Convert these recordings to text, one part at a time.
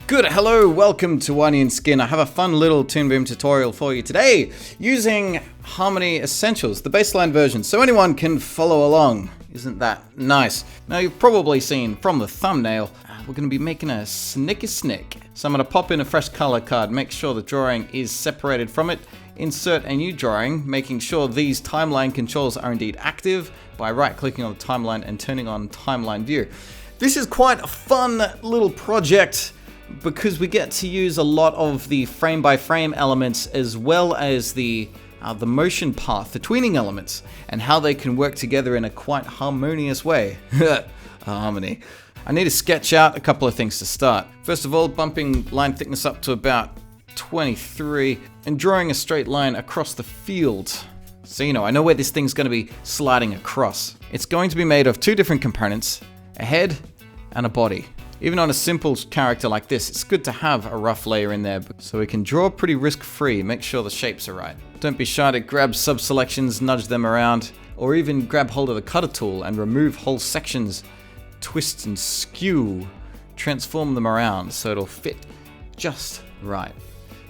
Good, hello, welcome to Onion Skin. I have a fun little Toon Boom tutorial for you today using Harmony Essentials, the baseline version, so anyone can follow along. Isn't that nice? Now you've probably seen from the thumbnail, we're going to be making a Snek. So I'm going to pop in a fresh color card, make sure the drawing is separated from it, insert a new drawing, making sure these timeline controls are indeed active by right-clicking on the timeline and turning on timeline view. This is quite a fun little project because we get to use a lot of the frame-by-frame elements as well as the motion path, the tweening elements, and how they can work together in a quite harmonious way. Harmony. I need to sketch out a couple of things to start. First of all, bumping line thickness up to about 23 and drawing a straight line across the field. So you know, I know where this thing's going to be sliding across. It's going to be made of two different components, a head and a body. Even on a simple character like this, it's good to have a rough layer in there so we can draw pretty risk-free, make sure the shapes are right. Don't be shy to grab sub-selections, nudge them around, or even grab hold of the cutter tool and remove whole sections, twist and skew, transform them around so it'll fit just right.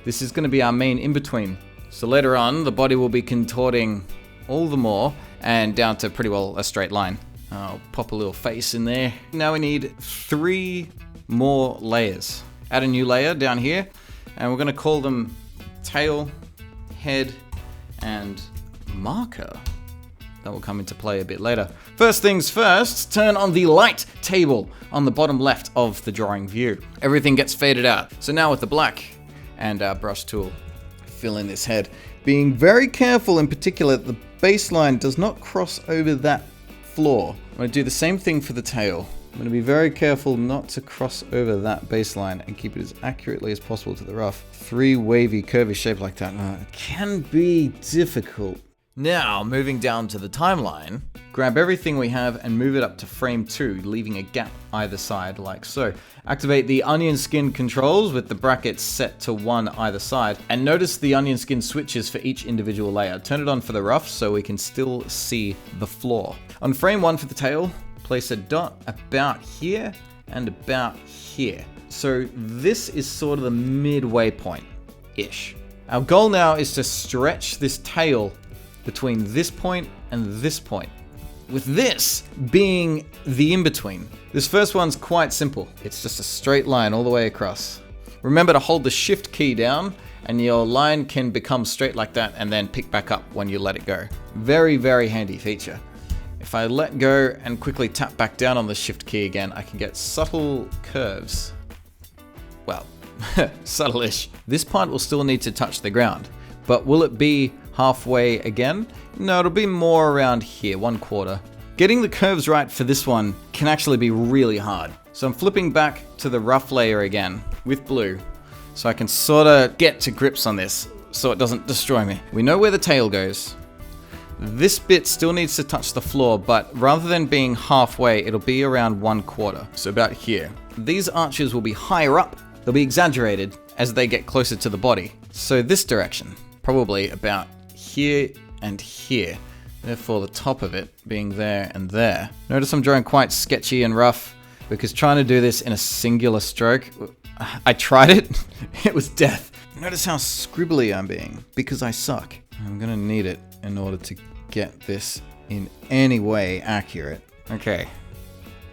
This is going to be our main in-between. So later on, the body will be contorting all the more and down to pretty well a straight line. I'll pop a little face in there. Now we need 3 more layers. Add a new layer down here, and we're going to call them tail, head, and marker. That will come into play a bit later. First things first, turn on the light table on the bottom left of the drawing view. Everything gets faded out. So now with the black and our brush tool, fill in this head. Being very careful in particular that the baseline does not cross over that floor. I'm going to do the same thing for the tail. I'm going to be very careful not to cross over that baseline and keep it as accurately as possible to the rough. 3 wavy, curvy shapes like that it can be difficult. Now, moving down to the timeline, grab everything we have and move it up to frame 2, leaving a gap either side like so. Activate the onion skin controls with the brackets set to 1 either side, and notice the onion skin switches for each individual layer. Turn it on for the rough so we can still see the floor. On frame 1 for the tail, place a dot about here and about here. So this is sort of the midway point-ish. Our goal now is to stretch this tail between this point and this point, with this being the in-between. This first one's quite simple. It's just a straight line all the way across. Remember to hold the shift key down and your line can become straight like that and then pick back up when you let it go. Very, very handy feature. If I let go and quickly tap back down on the shift key again, I can get subtle curves. Well, subtle-ish. This part will still need to touch the ground, but will it be halfway again? No, it'll be more around here, 1/4. Getting the curves right for this one can actually be really hard. So I'm flipping back to the rough layer again with blue, so I can sort of get to grips on this so it doesn't destroy me. We know where the tail goes. This bit still needs to touch the floor, but rather than being halfway, it'll be around 1/4, so about here. These arches will be higher up. They'll be exaggerated as they get closer to the body. So this direction, probably about here and here. Therefore the top of it being there and there. Notice I'm drawing quite sketchy and rough because trying to do this in a singular stroke, I tried it, it was death. Notice how scribbly I'm being because I suck. I'm gonna need it in order to get this in any way accurate. Okay,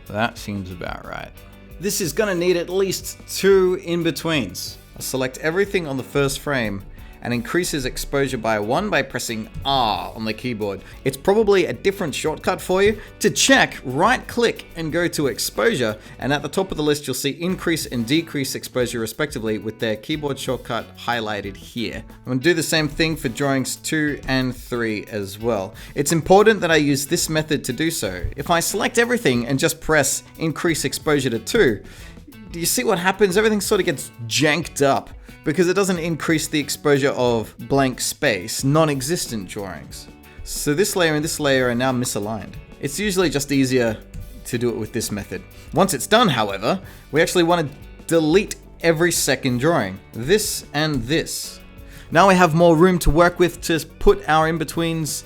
that seems about right. This is gonna need at least 2 in-betweens. I'll select everything on the first frame and increases exposure by 1 by pressing R on the keyboard. It's probably a different shortcut for you. To check, right click and go to exposure, and at the top of the list you'll see increase and decrease exposure respectively with their keyboard shortcut highlighted here. I'm going to do the same thing for drawings 2 and 3 as well. It's important that I use this method to do so. If I select everything and just press increase exposure to 2, do you see what happens? Everything sort of gets janked up, because it doesn't increase the exposure of blank space, non-existent drawings. So this layer and this layer are now misaligned. It's usually just easier to do it with this method. Once it's done, however, we actually want to delete every second drawing. This and this. Now we have more room to work with to put our in-betweens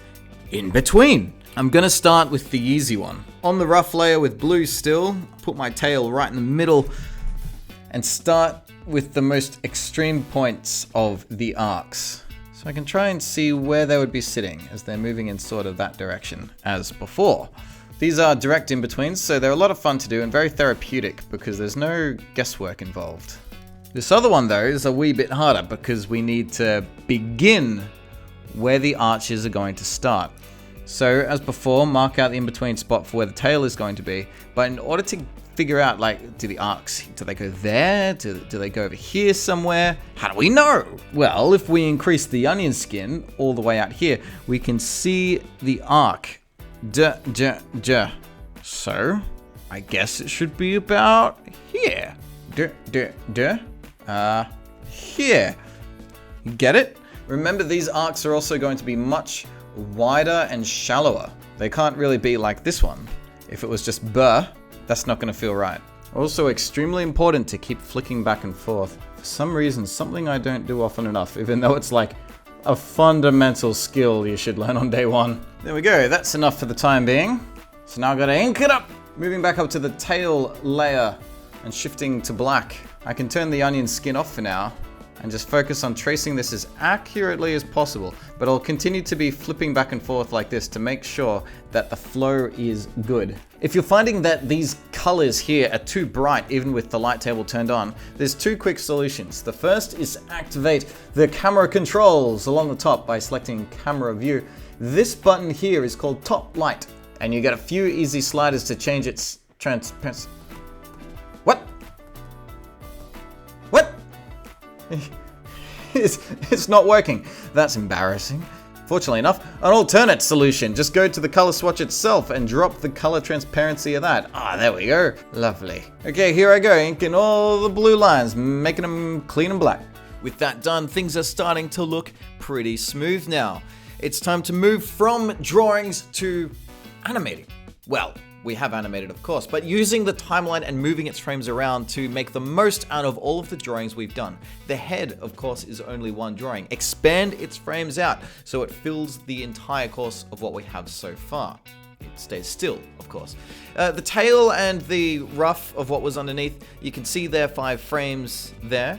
in between. I'm gonna start with the easy one. On the rough layer with blue still, put my tail right in the middle and start with the most extreme points of the arcs. So I can try and see where they would be sitting as they're moving in sort of that direction as before. These are direct in-betweens, so they're a lot of fun to do and very therapeutic because there's no guesswork involved. This other one though is a wee bit harder because we need to begin where the arches are going to start. So as before, mark out the in-between spot for where the tail is going to be, but in order to figure out, like, do the arcs, do they go there? Do they go over here somewhere? How do we know? Well, if we increase the onion skin all the way out here, we can see the arc. So, I guess it should be about here. Here. You get it? Remember, these arcs are also going to be much wider and shallower. They can't really be like this one. If it was just burr, that's not going to feel right. Also extremely important to keep flicking back and forth. For some reason, something I don't do often enough, even though it's like a fundamental skill you should learn on day one. There we go, that's enough for the time being. So now I've got to ink it up. Moving back up to the tail layer and shifting to black. I can turn the onion skin off for now and just focus on tracing this as accurately as possible. But I'll continue to be flipping back and forth like this to make sure that the flow is good. If you're finding that these colors here are too bright, even with the light table turned on, there's two quick solutions. The first is to activate the camera controls along the top by selecting camera view. This button here is called top light, and you get a few easy sliders to change its transparency. What? It's not working. That's embarrassing. Fortunately enough, an alternate solution. Just go to the color swatch itself and drop the color transparency of that. There we go. Lovely. Okay, here I go, inking all the blue lines, making them clean and black. With that done, things are starting to look pretty smooth now. It's time to move from drawings to animating. Well, we have animated, of course, but using the timeline and moving its frames around to make the most out of all of the drawings we've done. The head, of course, is only one drawing. Expand its frames out so it fills the entire course of what we have so far. It stays still, of course. The tail and the ruff of what was underneath, you can see there 5 frames there.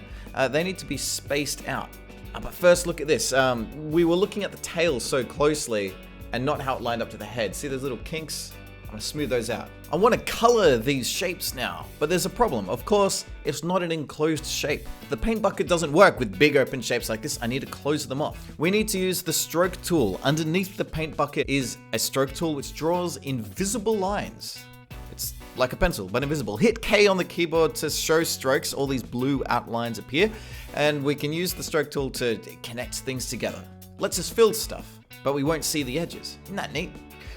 They need to be spaced out. But first, look at this. We were looking at the tail so closely and not how it lined up to the head. See those little kinks? I'm gonna smooth those out. I want to color these shapes now, but there's a problem. Of course, it's not an enclosed shape. The paint bucket doesn't work with big open shapes like this. I need to close them off. We need to use the stroke tool. Underneath the paint bucket is a stroke tool which draws invisible lines. It's like a pencil, but invisible. Hit K on the keyboard to show strokes. All these blue outlines appear, and we can use the stroke tool to connect things together. Lets us fill stuff, but we won't see the edges. Isn't that neat?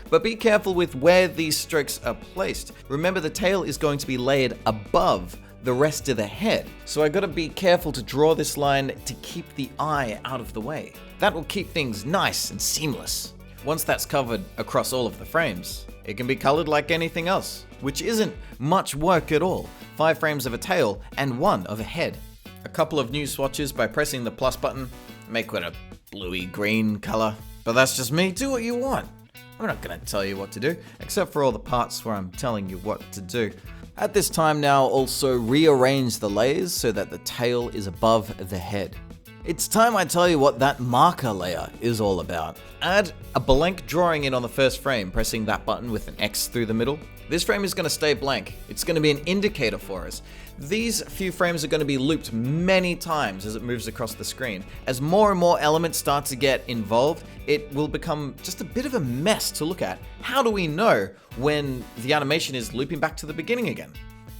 But be careful with where these strokes are placed. Remember, the tail is going to be layered above the rest of the head. So I gotta be careful to draw this line to keep the eye out of the way. That will keep things nice and seamless. Once that's covered across all of the frames, it can be colored like anything else, which isn't much work at all. 5 frames of a tail and 1 of a head. A couple of new swatches by pressing the plus button, make it a bluey green color. But that's just me, do what you want. I'm not going to tell you what to do, except for all the parts where I'm telling you what to do. At this time now, also rearrange the layers so that the tail is above the head. It's time I tell you what that marker layer is all about. Add a blank drawing in on the first frame, pressing that button with an X through the middle. This frame is going to stay blank. It's going to be an indicator for us. These few frames are going to be looped many times as it moves across the screen. As more and more elements start to get involved, it will become just a bit of a mess to look at. How do we know when the animation is looping back to the beginning again?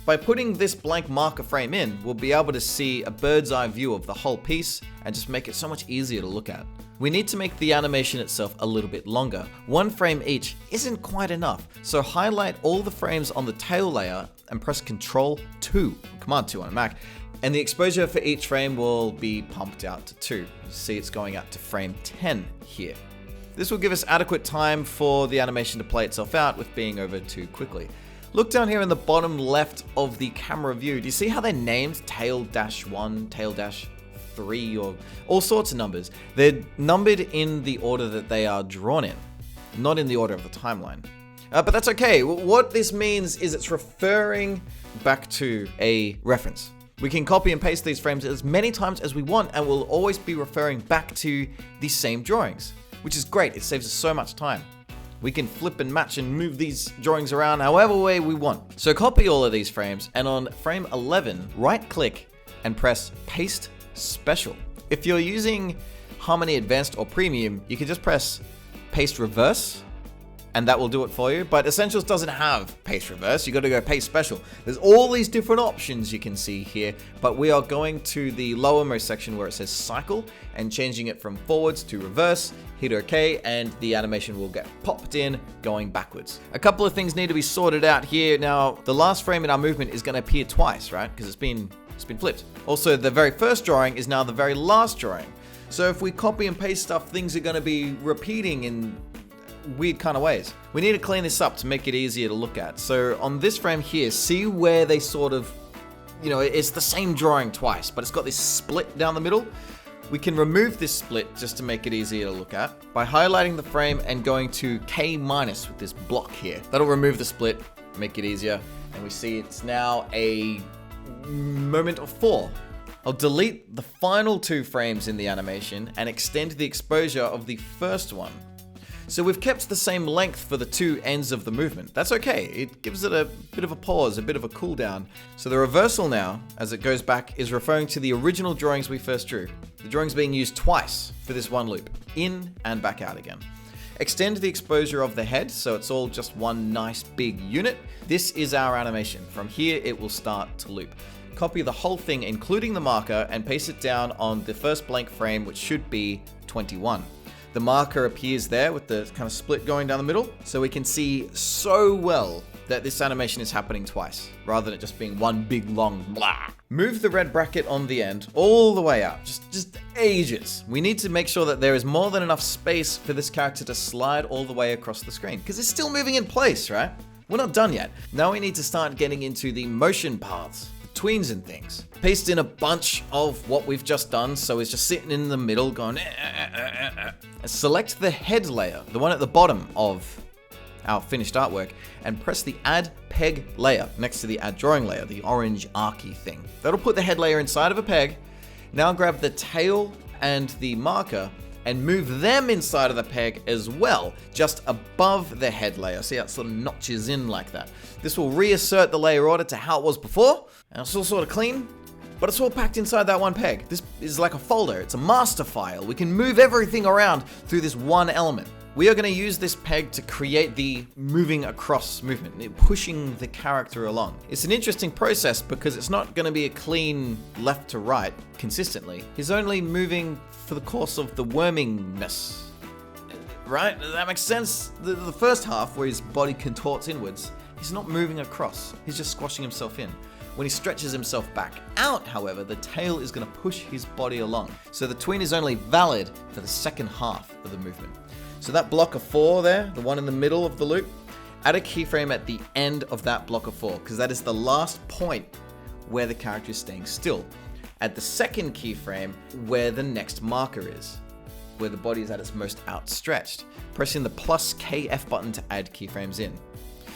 By putting this blank marker frame in, we'll be able to see a bird's eye view of the whole piece and just make it so much easier to look at. We need to make the animation itself a little bit longer. 1 frame each isn't quite enough, so highlight all the frames on the tail layer and press Ctrl 2, Command 2 on a Mac, and the exposure for each frame will be pumped out to 2. You see it's going out to frame 10 here. This will give us adequate time for the animation to play itself out with being over too quickly. Look down here in the bottom left of the camera view. Do you see how they're named tail-1, tail-3, or all sorts of numbers? They're numbered in the order that they are drawn in, not in the order of the timeline. But that's okay. What this means is it's referring back to a reference. We can copy and paste these frames as many times as we want, and we'll always be referring back to the same drawings, which is great. It saves us so much time. We can flip and match and move these drawings around however way we want. So copy all of these frames, and on frame 11, right click and press Paste Special. If you're using Harmony Advanced or Premium, you can just press Paste Reverse, and that will do it for you. But Essentials doesn't have Paste Reverse. You got to go Paste Special. There's all these different options you can see here, but we are going to the lowermost section where it says Cycle and changing it from forwards to reverse. Hit OK, and the animation will get popped in going backwards. A couple of things need to be sorted out here. Now, the last frame in our movement is going to appear twice, right? Because it's been flipped. Also, the very first drawing is now the very last drawing. So if we copy and paste stuff, things are going to be repeating in weird kind of ways. We need to clean this up to make it easier to look at. So on this frame here, see where they sort of, it's the same drawing twice, but it's got this split down the middle. We can remove this split just to make it easier to look at by highlighting the frame and going to K- with this block here. That'll remove the split, make it easier. And we see it's now a moment of 4. I'll delete the final 2 frames in the animation and extend the exposure of the first one. So we've kept the same length for the 2 ends of the movement. That's okay. It gives it a bit of a pause, a bit of a cool down. So the reversal now, as it goes back, is referring to the original drawings we first drew. The drawings being used twice for this one loop, in and back out again. Extend the exposure of the head so it's all just one nice big unit. This is our animation. From here, it will start to loop. Copy the whole thing, including the marker, and paste it down on the first blank frame, which should be 21. The marker appears there with the kind of split going down the middle, so we can see so well that this animation is happening twice, rather than it just being one big long blah. Move the red bracket on the end all the way out, just ages. We need to make sure that there is more than enough space for this character to slide all the way across the screen, because it's still moving in place, right? We're not done yet. Now we need to start getting into the motion paths, tweens and things. Paste in a bunch of what we've just done, so it's just sitting in the middle going Select the head layer, the one at the bottom of our finished artwork, and press the Add Peg layer next to the Add Drawing layer, the orange arcy thing. That'll put the head layer inside of a peg. Now grab the tail and the marker and move them inside of the peg as well, just above the head layer. See how it sort of notches in like that. This will reassert the layer order to how it was before, and it's all sort of clean, but it's all packed inside that one peg. This is like a folder, it's a master file. We can move everything around through this one element. We are going to use this peg to create the moving across movement, pushing the character along. It's an interesting process because it's not going to be a clean left to right consistently. He's only moving for the course of the wormingness. Right? Does that make sense? The first half, where his body contorts inwards, he's not moving across. He's just squashing himself in. When he stretches himself back out, however, the tail is going to push his body along. So the tween is only valid for the second half of the movement. So that block of 4 there, the one in the middle of the loop, add a keyframe at the end of that block of 4, because that is the last point where the character is staying still. Add the second keyframe where the next marker is, where the body is at its most outstretched. Pressing the +KF button to add keyframes in.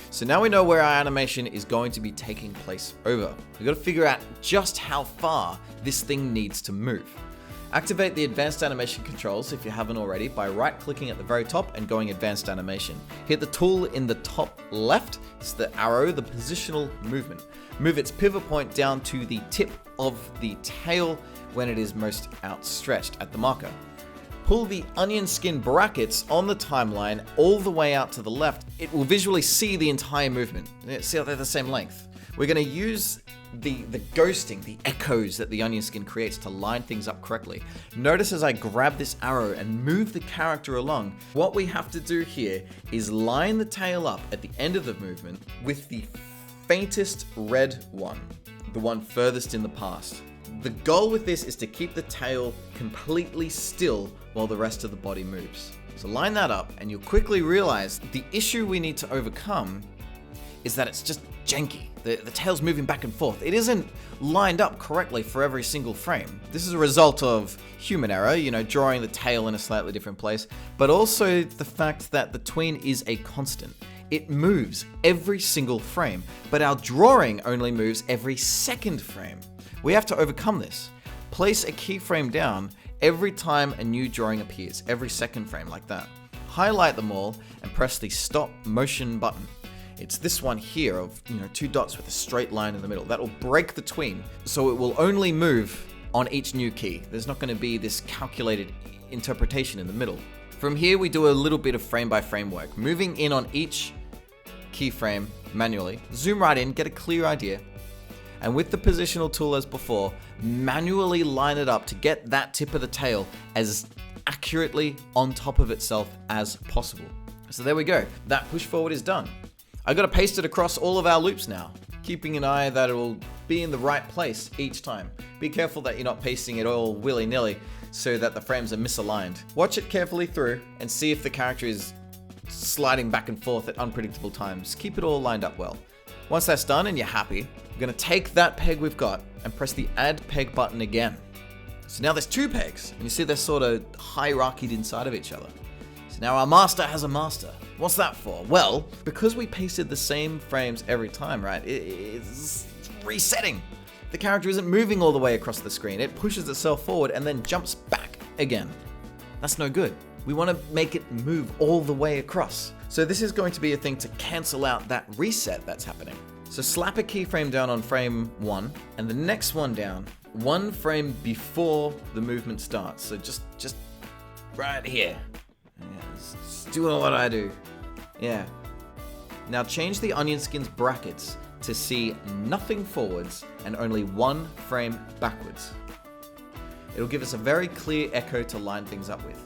So now we know where our animation is going to be taking place over. We've got to figure out just how far this thing needs to move. Activate the advanced animation controls if you haven't already by right-clicking at the very top and going advanced animation. Hit the tool in the top left, it's the arrow, the positional movement. Move its pivot point down to the tip of the tail when it is most outstretched at the marker. Pull the onion skin brackets on the timeline all the way out to the left. It will visually see the entire movement. See how they're the same length. We're going to use the ghosting, the echoes that the onion skin creates to line things up correctly. Notice as I grab this arrow and move the character along, what we have to do here is line the tail up at the end of the movement with the faintest red one, the one furthest in the past. The goal with this is to keep the tail completely still while the rest of the body moves. So line that up and you'll quickly realize the issue we need to overcome is that it's just janky. The tail's moving back and forth. It isn't lined up correctly for every single frame. This is a result of human error, drawing the tail in a slightly different place, but also the fact that the tween is a constant. It moves every single frame, but our drawing only moves every second frame. We have to overcome this. Place a keyframe down every time a new drawing appears, every second frame like that. Highlight them all and press the stop motion button. It's this one here of 2 dots with a straight line in the middle. That will break the tween, so it will only move on each new key. There's not going to be this calculated interpretation in the middle. From here, we do a little bit of frame by frame work, moving in on each keyframe manually. Zoom right in, get a clear idea, and with the positional tool as before, manually line it up to get that tip of the tail as accurately on top of itself as possible. So there we go. That push forward is done. I got to paste it across all of our loops now, keeping an eye that it will be in the right place each time. Be careful that you're not pasting it all willy-nilly so that the frames are misaligned. Watch it carefully through and see if the character is sliding back and forth at unpredictable times. Keep it all lined up well. Once that's done and you're happy, we're going to take that peg we've got and press the add peg button again. So now there's 2 pegs, and you see they're sort of hierarchied inside of each other. So now our master has a master. What's that for? Well, because we pasted the same frames every time, right? It's resetting. The character isn't moving all the way across the screen. It pushes itself forward and then jumps back again. That's no good. We want to make it move all the way across. So this is going to be a thing to cancel out that reset that's happening. So slap a keyframe down on frame 1 and the next one down 1 frame before the movement starts. So just right here. Yeah, just doing what I do. Yeah. Now change the onion skin's brackets to see nothing forwards and only 1 frame backwards. It'll give us a very clear echo to line things up with.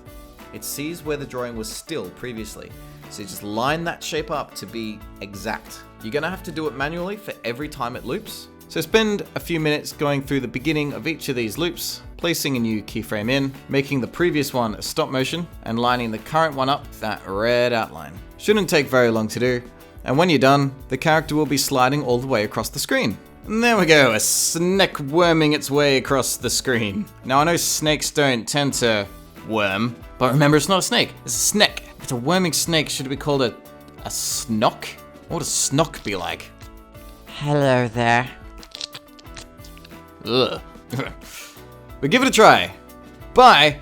It sees where the drawing was still previously, so just line that shape up to be exact. You're gonna have to do it manually for every time it loops. So spend a few minutes going through the beginning of each of these loops, placing a new keyframe in, making the previous one a stop motion, and lining the current one up with that red outline. Shouldn't take very long to do, and when you're done, the character will be sliding all the way across the screen. And there we go, a Snek worming its way across the screen. Now I know snakes don't tend to worm, but remember it's not a snake, it's a Snek. If it's a worming snake, should it be called a snock? What would a snock be like? Hello there. Ugh. But give it a try. Bye!